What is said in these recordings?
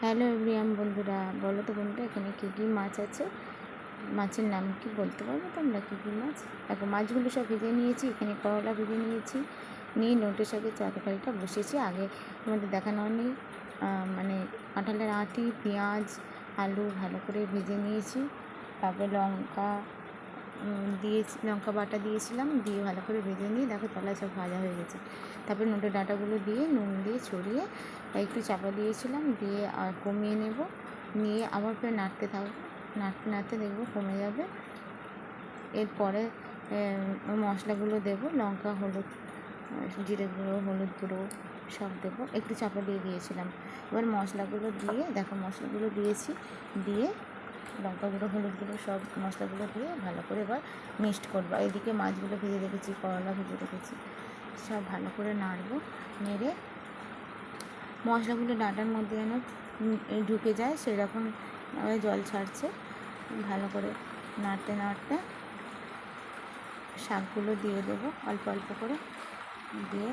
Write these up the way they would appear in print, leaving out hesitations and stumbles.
Hello everyone বন্ধুরা, বলো তো বন্ধুরা এখানে কী কী মাছ আছে, মাছের নাম কি বলতে পারবো তোমরা? কী কী মাছ? দেখো মাছগুলো সব ভেজে নিয়েছি। এখানে করলা ভেজে নিয়েছি, নিয়ে নোটে শাকের তরকারিটা বসিয়েছি। আগে তোমাদের দেখানো নেই, মানে কাঁঠালের আঁটি, পেঁয়াজ, আলু ভালো করে ভেজে নিয়েছি। তারপরে লঙ্কা বাটা দিয়েছিলাম, দিয়ে ভালো করে ভেজে নিয়ে দেখো তলায় সব ভাজা হয়ে গেছে। তারপরে নোটের ডাঁটাগুলো দিয়ে নুন দিয়ে ছড়িয়ে একটু চাপা দিয়েছিলাম, দিয়ে আর কমিয়ে নেব, নিয়ে আবার ফের নাড়তে থাকবো, নাড়তে নাড়তে দেখবো কমে যাবে। এরপরে মশলাগুলো দেবো, লঙ্কা, হলুদ, জিরে গুঁড়ো, হলুদ গুঁড়ো সব দেবো। একটু চাপা দিয়ে দিয়েছিলাম। এবার মশলাগুলো দিয়ে দেখো মশলাগুলো দিয়েছি, দিয়ে লঙ্কা গুঁড়ো, হলুদ গুঁড়ো সব মশলাগুলো দিয়ে ভালো করে এবার মিক্সড করবো। এদিকে মাছগুলো ভেজে রেখেছি, করলা ভেজে রেখেছি, সব ভালো করে নাড়বো। নেড়ে মশলাগুলো ডাঁটার মধ্যে যেন ঢুকে যায় সেরকম জল ছাড়ছে। ভালো করে নাড়তে নাড়তে শাকগুলো দিয়ে দেবো অল্প অল্প করে, দিয়ে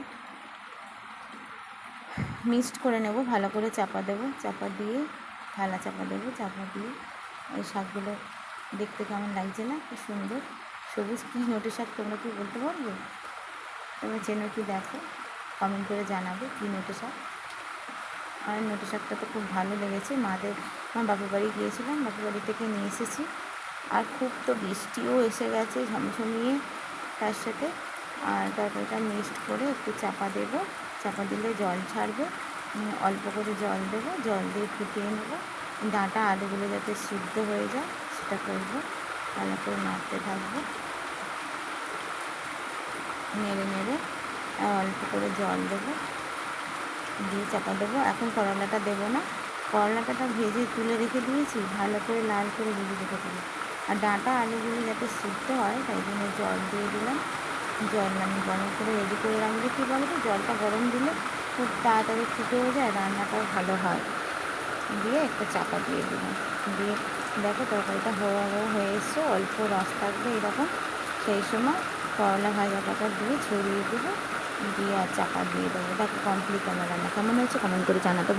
মিক্সড করে নেব। ভালো করে চাপা দেবো, চাপা দিয়ে থালা চাপা দেবো, চাপা দিয়ে এই শাকগুলো দেখতে কেমন লাগছে না? খুব সুন্দর সবুজ। কী নোটে শাক তোমরা কি বলতে পারবে? তোমরা চেনো কি দেখো, কমেন্ট করে জানাবে কী নোটে শাক। আর নোটে শাকটা তো খুব ভালো লেগেছে। আমার বাপের বাড়ি গিয়েছিলাম, বাপের বাড়ি থেকে নিয়ে এসেছি। আর খুব তো বৃষ্টিও এসে গেছে ঝমঝমিয়ে তার সাথে। আর তরকারিটা মিক্সড করে একটু চাপা দেবো, চাপা দিলে জল ছাড়বে। অল্প করে জল দেবো, জল দিয়ে ফুটিয়ে নেবো। ডাঁটা আলুগুলো যাতে সিদ্ধ হয়ে যায় সেটা করবো। ভালো করে নাড়তে থাকবো, নেড়ে নেড়ে অল্প করে জল দেবো, দিয়ে চাপা দেবো। এখন করলাটা দেবো না, করলাটা ভেজে তুলে রেখে দিয়েছি, ভালো করে লাল করে ভেজে রেখে দিলাম। আর ডাঁটা আলুগুলো যাতে সিদ্ধ হয় তাই জন্য জল দিয়ে দিলাম। জল আমি গরম করে রেডি করে রাখলে কী বলো তো, জলটা গরম দিলে খুব তাড়াতাড়ি ফুটেও যায়, রান্নাটাও ভালো হয়। দিয়ে একটা চাপা দিয়ে দিলাম, দিয়ে দেখো তরকারিটা হয়ে এসছে। অল্প রস থাকবে এরকম, সেই সময় করলা ভাজাটা দিয়ে ছড়িয়ে দেবো, দিয়ে আর চাপা দিয়ে দেবো। দেখো কমপ্লিট আমার রান্না। কেমন হয়েছে কমেন্ট করে জানাতে ভুলো না।